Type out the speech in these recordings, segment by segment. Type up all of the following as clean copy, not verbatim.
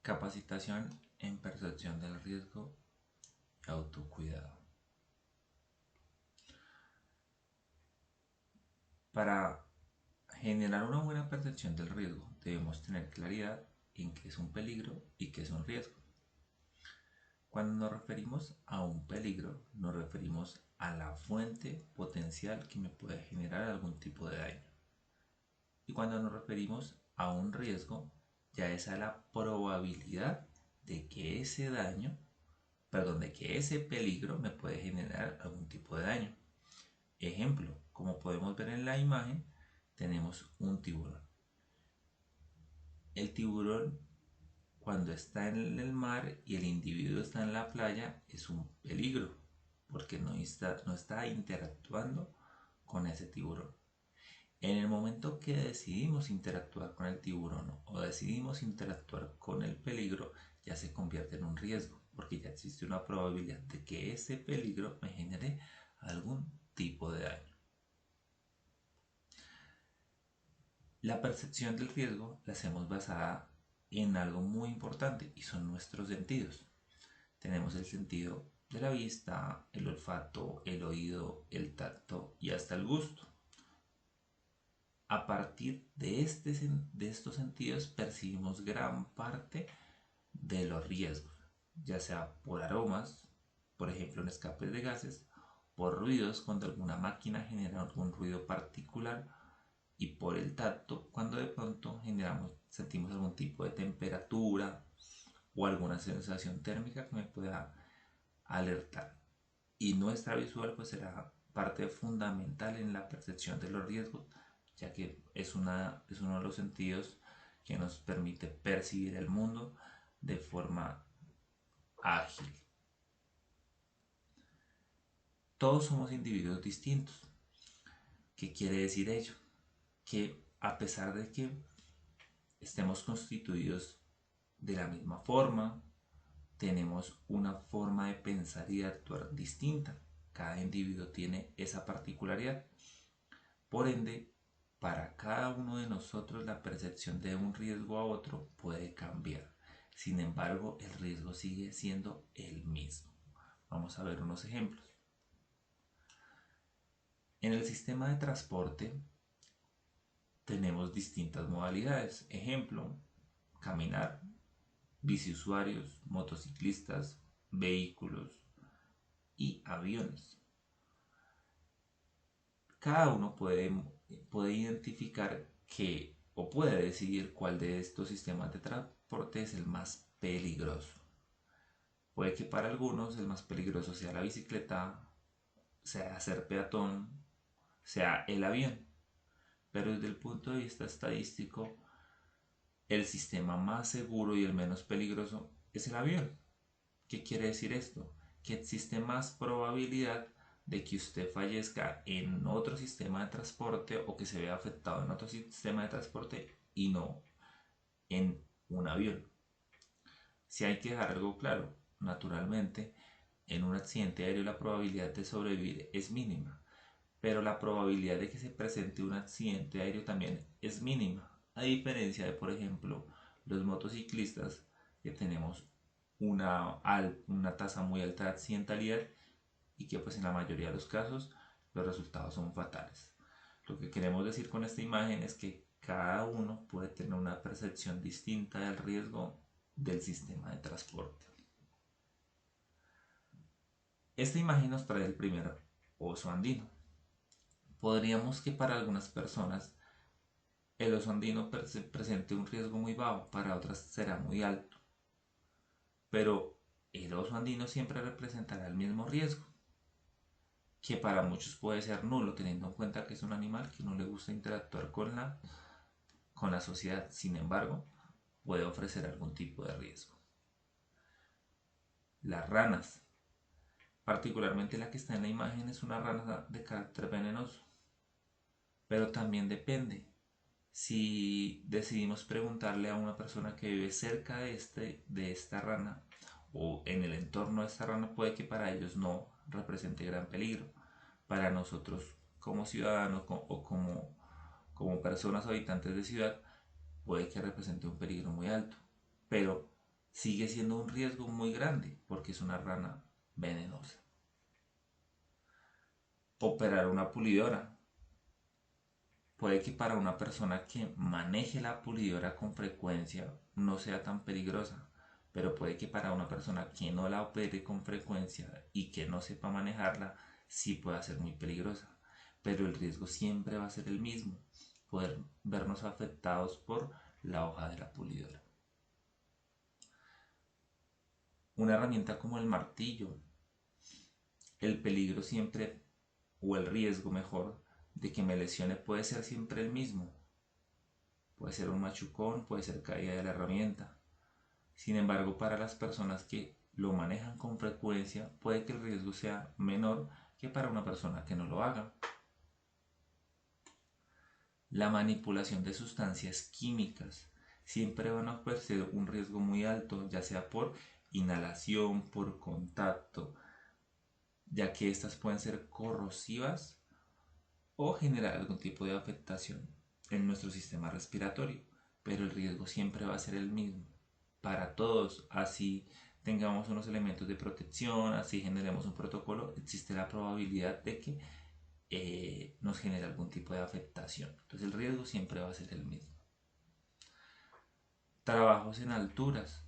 Capacitación en percepción del riesgo y autocuidado. Para generar una buena percepción del riesgo debemos tener claridad en qué es un peligro y qué es un riesgo. Cuando nos referimos a un peligro, nos referimos a la fuente potencial que me puede generar algún tipo de daño. Y cuando nos referimos a un riesgo, ya es a la probabilidad de que de que ese peligro me puede generar algún tipo de daño. Ejemplo, como podemos ver en la imagen, tenemos un tiburón. El tiburón, cuando está en el mar y el individuo está en la playa, es un peligro porque no está interactuando con ese tiburón. En el momento que decidimos interactuar con el tiburón o decidimos interactuar con el peligro, ya se convierte en un riesgo, porque ya existe una probabilidad de que ese peligro me genere algún tipo de daño. La percepción del riesgo la hacemos basada en algo muy importante y son nuestros sentidos. Tenemos el sentido de la vista, el olfato, el oído, el tacto y hasta el gusto. A partir de estos sentidos percibimos gran parte de los riesgos, ya sea por aromas, por ejemplo en escapes de gases, por ruidos cuando alguna máquina genera algún ruido particular y por el tacto cuando de pronto sentimos algún tipo de temperatura o alguna sensación térmica que me pueda alertar. Y nuestra visual pues será parte fundamental en la percepción de los riesgos, ya que es uno de los sentidos que nos permite percibir el mundo de forma ágil. Todos somos individuos distintos. ¿Qué quiere decir ello? Que a pesar de que estemos constituidos de la misma forma, tenemos una forma de pensar y de actuar distinta. Cada individuo tiene esa particularidad. Por ende, para cada uno de nosotros la percepción de un riesgo a otro puede cambiar. Sin embargo, el riesgo sigue siendo el mismo. Vamos a ver unos ejemplos. En el sistema de transporte tenemos distintas modalidades. Ejemplo, caminar, biciusuarios, motociclistas, vehículos y aviones. Cada uno puede identificar o puede decidir cuál de estos sistemas de transporte es el más peligroso. Puede que para algunos el más peligroso sea la bicicleta, sea ser peatón, sea el avión. Pero desde el punto de vista estadístico, el sistema más seguro y el menos peligroso es el avión. ¿Qué quiere decir esto? Que existe más probabilidad de que usted fallezca en otro sistema de transporte o que se vea afectado en otro sistema de transporte y no en un avión. Si hay que dejar algo claro, naturalmente, en un accidente aéreo la probabilidad de sobrevivir es mínima, pero la probabilidad de que se presente un accidente aéreo también es mínima, a diferencia de, por ejemplo, los motociclistas, que tenemos una tasa muy alta de accidentalidad y que pues en la mayoría de los casos los resultados son fatales. Lo que queremos decir con esta imagen es que cada uno puede tener una percepción distinta del riesgo del sistema de transporte. Esta imagen nos trae el primer oso andino. Podríamos que para algunas personas el oso andino presente un riesgo muy bajo, para otras será muy alto. Pero el oso andino siempre representará el mismo riesgo, que para muchos puede ser nulo, teniendo en cuenta que es un animal que no le gusta interactuar con la sociedad. Sin embargo, puede ofrecer algún tipo de riesgo. Las ranas, particularmente la que está en la imagen, es una rana de carácter venenoso, pero también depende. Si decidimos preguntarle a una persona que vive cerca de esta rana o en el entorno de esta rana, puede que para ellos no represente gran peligro. Para nosotros como ciudadanos o como personas habitantes de ciudad, puede que represente un peligro muy alto. Pero sigue siendo un riesgo muy grande porque es una rana venenosa. Operar una pulidora. Puede que para una persona que maneje la pulidora con frecuencia no sea tan peligrosa, pero puede que para una persona que no la opere con frecuencia y que no sepa manejarla, sí pueda ser muy peligrosa. Pero el riesgo siempre va a ser el mismo, poder vernos afectados por la hoja de la pulidora. Una herramienta como el martillo, el peligro siempre, o el riesgo mejor, de que me lesione puede ser siempre el mismo. Puede ser un machucón, puede ser caída de la herramienta. Sin embargo, para las personas que lo manejan con frecuencia, puede que el riesgo sea menor que para una persona que no lo haga. La manipulación de sustancias químicas siempre van a ofrecer un riesgo muy alto, ya sea por inhalación, por contacto, ya que estas pueden ser corrosivas o generar algún tipo de afectación en nuestro sistema respiratorio, pero el riesgo siempre va a ser el mismo para todos. Así tengamos unos elementos de protección, así generemos un protocolo, existe la probabilidad de que nos genere algún tipo de afectación. Entonces el riesgo siempre va a ser el mismo. Trabajos en alturas.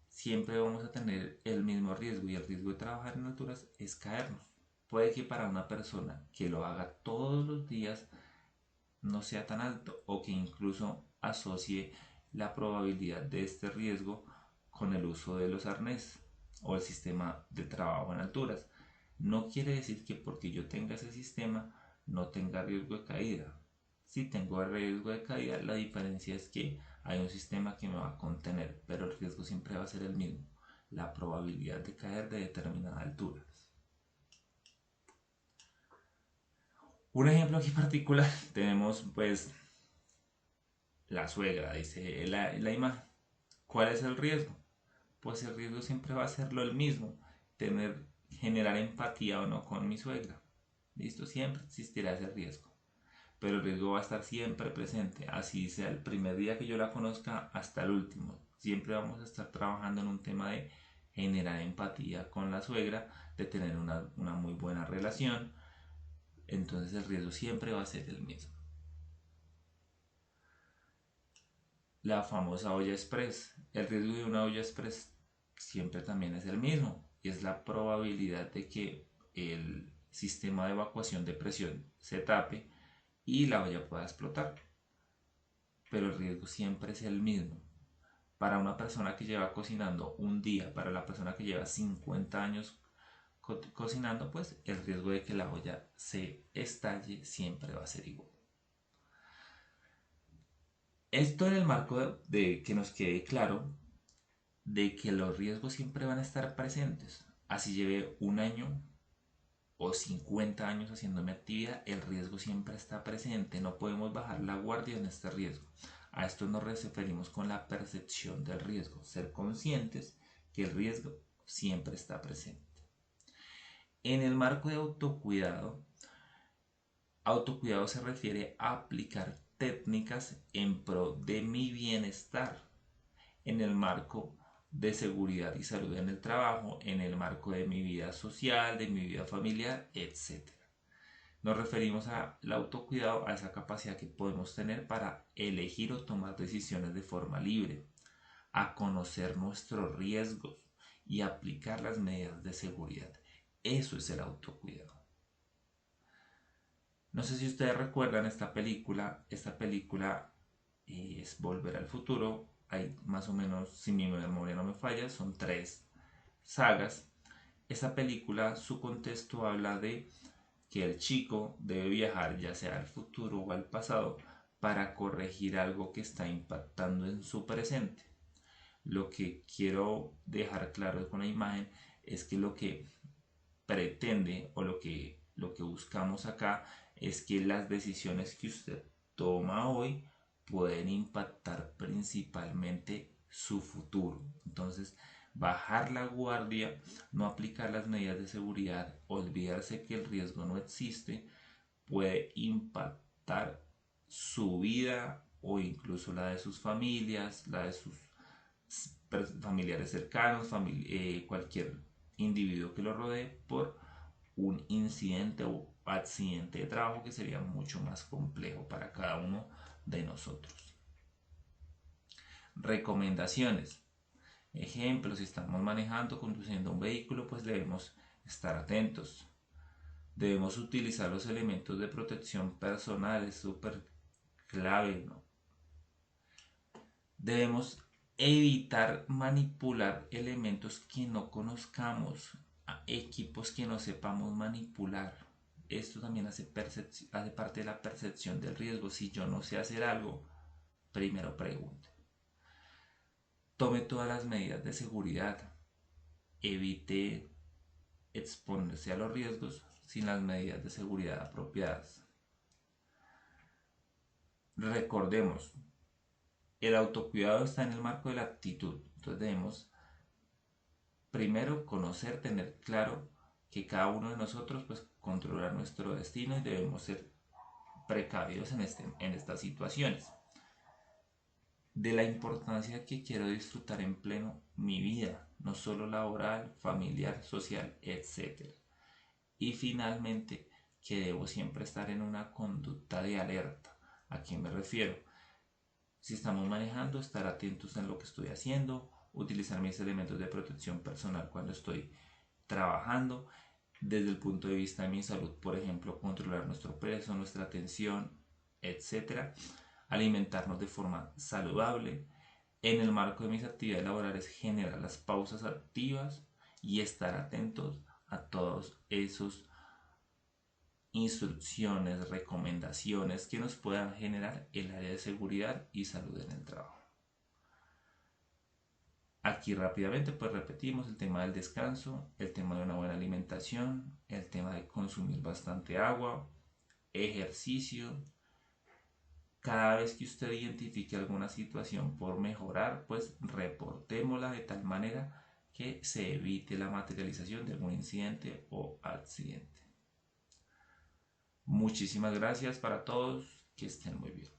Siempre vamos a tener el mismo riesgo y el riesgo de trabajar en alturas es caernos. Puede que para una persona que lo haga todos los días no sea tan alto o que incluso asocie la probabilidad de este riesgo con el uso de los arnés o el sistema de trabajo en alturas. No quiere decir que porque yo tenga ese sistema no tenga riesgo de caída. Si tengo riesgo de caída, la diferencia es que hay un sistema que me va a contener, pero el riesgo siempre va a ser el mismo, la probabilidad de caer de determinada altura. Un ejemplo aquí particular, tenemos pues la suegra, dice la imagen. ¿Cuál es el riesgo? Pues el riesgo siempre va a ser lo mismo, generar empatía o no con mi suegra. Listo, siempre existirá ese riesgo. Pero el riesgo va a estar siempre presente, así sea el primer día que yo la conozca hasta el último. Siempre vamos a estar trabajando en un tema de generar empatía con la suegra, de tener una muy buena relación. Entonces el riesgo siempre va a ser el mismo. La famosa olla express. El riesgo de una olla express siempre también es el mismo y es la probabilidad de que el sistema de evacuación de presión se tape y la olla pueda explotar. Pero el riesgo siempre es el mismo. Para una persona que lleva cocinando un día, para la persona que lleva 50 años cocinando, pues el riesgo de que la olla se estalle siempre va a ser igual. Esto en el marco de que nos quede claro de que los riesgos siempre van a estar presentes. Así lleve un año o 50 años haciendo mi actividad, el riesgo siempre está presente. No podemos bajar la guardia en este riesgo. A esto nos referimos con la percepción del riesgo. Ser conscientes que el riesgo siempre está presente. En el marco de autocuidado se refiere a aplicar técnicas en pro de mi bienestar. En el marco de seguridad y salud en el trabajo, en el marco de mi vida social, de mi vida familiar, etc. Nos referimos al autocuidado, a esa capacidad que podemos tener para elegir o tomar decisiones de forma libre, a conocer nuestros riesgos y aplicar las medidas de seguridad. Eso es el autocuidado. No sé si ustedes recuerdan esta película. Esta película es Volver al Futuro. Hay más o menos, si mi memoria no me falla, son 3 sagas. Esta película, su contexto habla de que el chico debe viajar ya sea al futuro o al pasado para corregir algo que está impactando en su presente. Lo que quiero dejar claro con la imagen es que lo que pretende o lo que buscamos acá es que las decisiones que usted toma hoy pueden impactar principalmente su futuro. Entonces, bajar la guardia, no aplicar las medidas de seguridad, olvidarse que el riesgo no existe, puede impactar su vida o incluso la de sus familias, la de sus familiares cercanos, cualquier individuo que lo rodee por un incidente o accidente de trabajo que sería mucho más complejo para cada uno de nosotros. Recomendaciones. Ejemplo, si estamos manejando, conduciendo un vehículo, pues debemos estar atentos. Debemos utilizar los elementos de protección personal, es súper clave, ¿no? Debemos evitar manipular elementos que no conozcamos, equipos que no sepamos manipular. Esto también hace parte de la percepción del riesgo. Si yo no sé hacer algo, primero pregunte. Tome todas las medidas de seguridad. Evite exponerse a los riesgos sin las medidas de seguridad apropiadas. Recordemos, el autocuidado está en el marco de la actitud. Entonces debemos primero conocer, tener claro que cada uno de nosotros pues controla nuestro destino y debemos ser precavidos en estas situaciones. De la importancia que quiero disfrutar en pleno mi vida, no solo laboral, familiar, social, etc. Y finalmente, que debo siempre estar en una conducta de alerta. ¿A qué me refiero? Si estamos manejando, estar atentos en lo que estoy haciendo, utilizar mis elementos de protección personal cuando estoy trabajando. Desde el punto de vista de mi salud, por ejemplo, controlar nuestro peso, nuestra tensión, etc. Alimentarnos de forma saludable. En el marco de mis actividades laborales, generar las pausas activas y estar atentos a todos esos instrucciones, recomendaciones que nos puedan generar el área de seguridad y salud en el trabajo. Aquí rápidamente pues repetimos el tema del descanso, el tema de una buena alimentación, el tema de consumir bastante agua, ejercicio. Cada vez que usted identifique alguna situación por mejorar, pues reportémosla de tal manera que se evite la materialización de algún incidente o accidente. Muchísimas gracias para todos, que estén muy bien.